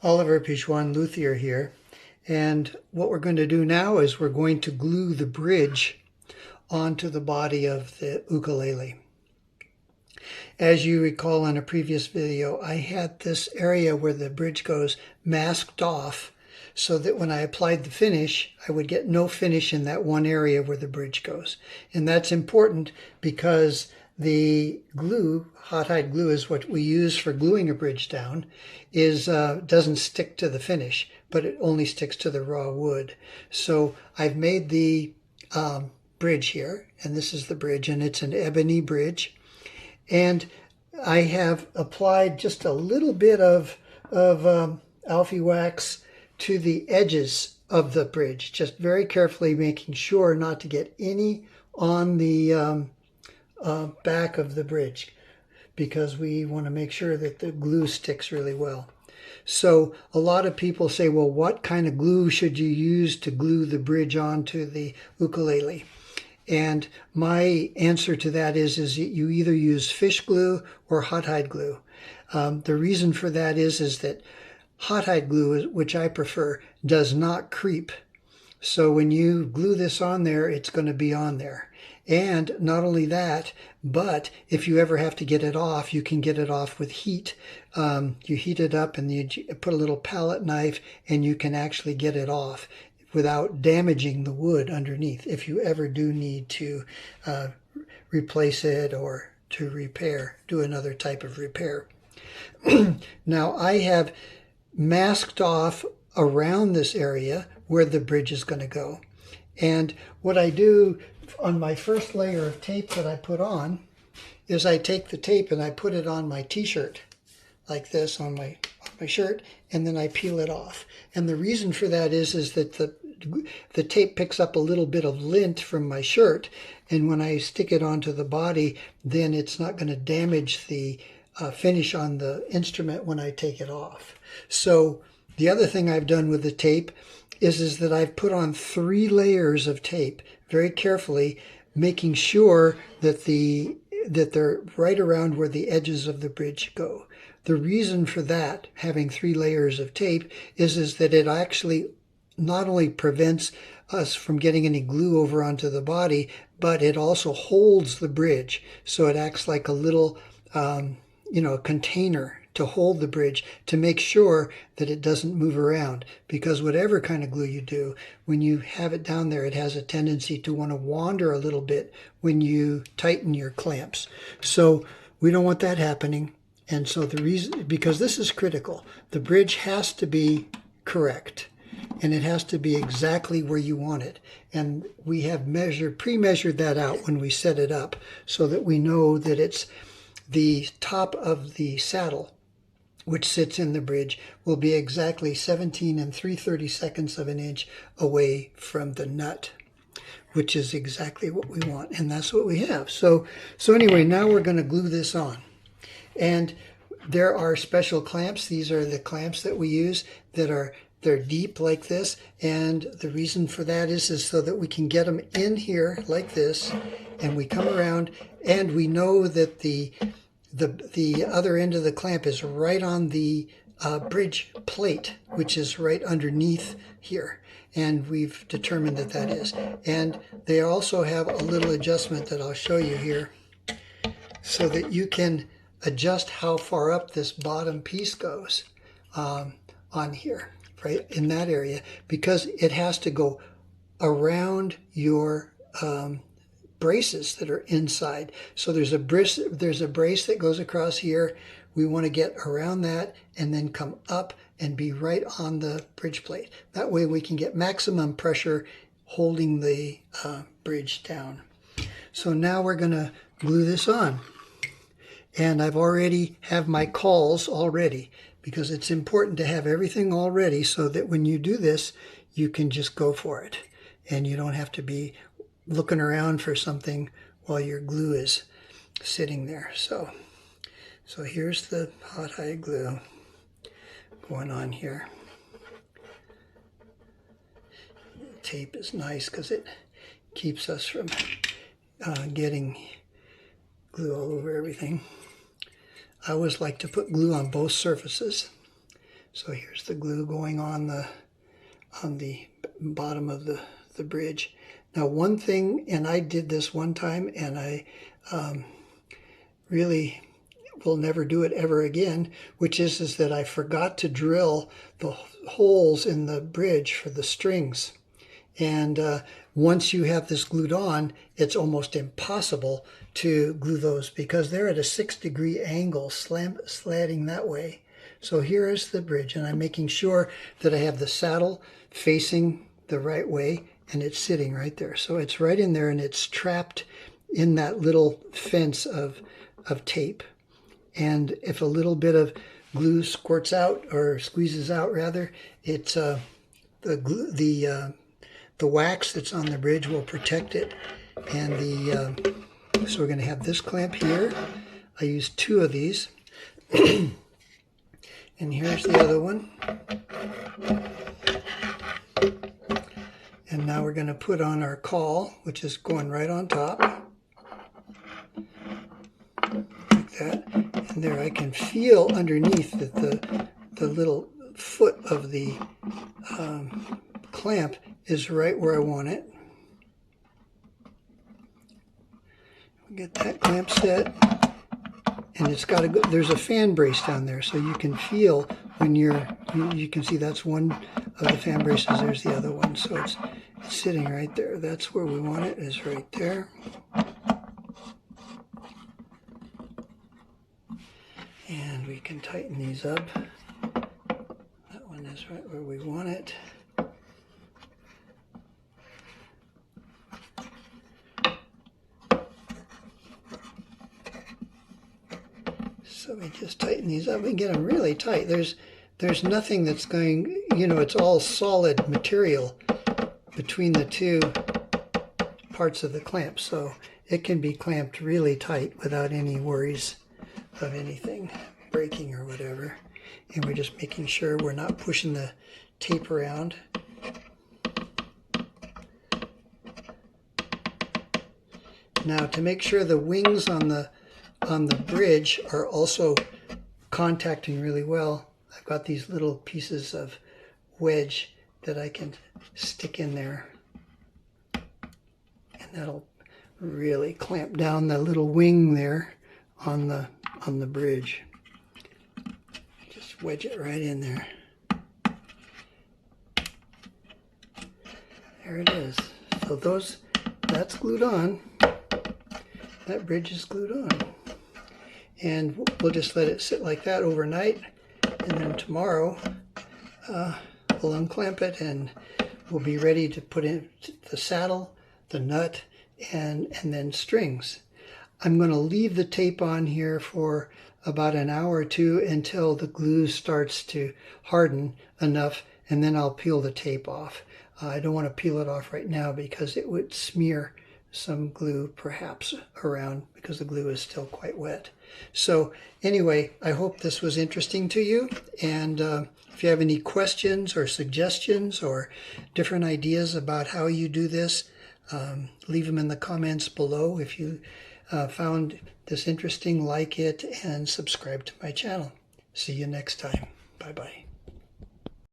Oliver Pichwan Luthier here, and what we're going to do now is we're going to glue the bridge onto the body of the ukulele. As you recall in a previous video, I had this area where the bridge goes masked off so that when I applied the finish, I would get no finish in that one area where the bridge goes. And that's important because the glue, hot hide glue is what we use for gluing a bridge down, doesn't stick to the finish, but it only sticks to the raw wood. So I've made the bridge here, and this is the bridge, and it's an ebony bridge. And I have applied just a little bit of Alfie wax to the edges of the bridge, just very carefully making sure not to get any on the back of the bridge, because we want to make sure that the glue sticks really well. So a lot of people say, well, what kind of glue should you use to glue the bridge onto the ukulele? And my answer to that is that you either use fish glue or hot hide glue. The reason for that is that hot hide glue, which I prefer, does not creep. So when you glue this on there, it's going to be on there. And not only that, but if you ever have to get it off, you can get it off with heat. You heat it up and you put a little palette knife and you can actually get it off without damaging the wood underneath if you ever do need to replace it or to do another type of repair. Now I have masked off around this area where the bridge is going to go. And what I do on my first layer of tape that I put on is I take the tape and I put it on my t-shirt like this on my shirt, and then I peel it off. And the reason for that is that the tape picks up a little bit of lint from my shirt, and when I stick it onto the body, then it's not going to damage the finish on the instrument when I take it off. So the other thing I've done with the tape is that I've put on 3 layers of tape very carefully, making sure that they're right around where the edges of the bridge go. The reason for that, having 3 layers of tape, is that it actually not only prevents us from getting any glue over onto the body, but it also holds the bridge. So it acts like a little, a container to hold the bridge, to make sure that it doesn't move around. Because whatever kind of glue you do, when you have it down there, it has a tendency to want to wander a little bit when you tighten your clamps. So we don't want that happening. And so the reason, because this is critical, the bridge has to be correct. And it has to be exactly where you want it. And we have pre-measured that out when we set it up so that we know that it's the top of the saddle, which sits in the bridge, will be exactly 17 3/32 of an inch away from the nut, which is exactly what we want. And that's what we have. So anyway, now we're going to glue this on. And there are special clamps. These are the clamps that we use they're deep like this, and the reason for that is so that we can get them in here like this, and we come around and we know that the other end of the clamp is right on the bridge plate, which is right underneath here, and we've determined that is. And they also have a little adjustment that I'll show you here so that you can adjust how far up this bottom piece goes on here, right in that area, because it has to go around your braces that are inside. So there's a brace that goes across here. We want to get around that and then come up and be right on the bridge plate. That way we can get maximum pressure holding the bridge down. So now we're going to glue this on. And I've already have my cauls already, because it's important to have everything all ready so that when you do this, you can just go for it. And you don't have to be looking around for something while your glue is sitting there. So here's the hot hide glue going on here. Tape is nice because it keeps us from getting glue all over everything. I always like to put glue on both surfaces So here's the glue going on the bottom of the bridge. Now one thing, and I did this one time, and I really will never do it ever again, which is that I forgot to drill the holes in the bridge for the strings. And once you have this glued on, it's almost impossible to glue those because they're at a 6-degree angle, slanting that way. So here is the bridge, and I'm making sure that I have the saddle facing the right way, and it's sitting right there. So it's right in there, and it's trapped in that little fence of tape. And if a little bit of glue squirts out, or squeezes out rather, it's the wax that's on the bridge will protect it. And so we're going to have this clamp here. I used 2 of these. And here's the other one. And now we're going to put on our caul, which is going right on top. Like that. And there I can feel underneath that the little foot of the clamp is right where I want it. Get that clamp set. And it's got there's a fan brace down there, so you can feel when you can see that's one of the fan braces, there's the other one, so it's sitting right there. That's where we want it, is right there. And we can tighten these up. That one is right where we want it. So we just tighten these up and get them really tight. There's nothing that's going, it's all solid material between the 2 parts of the clamp. So it can be clamped really tight without any worries of anything breaking or whatever. And we're just making sure we're not pushing the tape around. Now to make sure the wings on the bridge are also contacting really well, I've got these little pieces of wedge that I can stick in there, and that'll really clamp down the little wing there on the bridge. Just wedge it right in there. There it is. So that's glued on. That bridge is glued on. And we'll just let it sit like that overnight, and then tomorrow we'll unclamp it, and we'll be ready to put in the saddle, the nut, and then strings. I'm going to leave the tape on here for about an hour or 2 until the glue starts to harden enough, and then I'll peel the tape off. I don't want to peel it off right now because it would smear some glue perhaps around because the glue is still quite wet. So anyway, I hope this was interesting to you, and if you have any questions or suggestions or different ideas about how you do this, leave them in the comments below. If you found this interesting, like it and subscribe to my channel. See you next time. Bye-bye.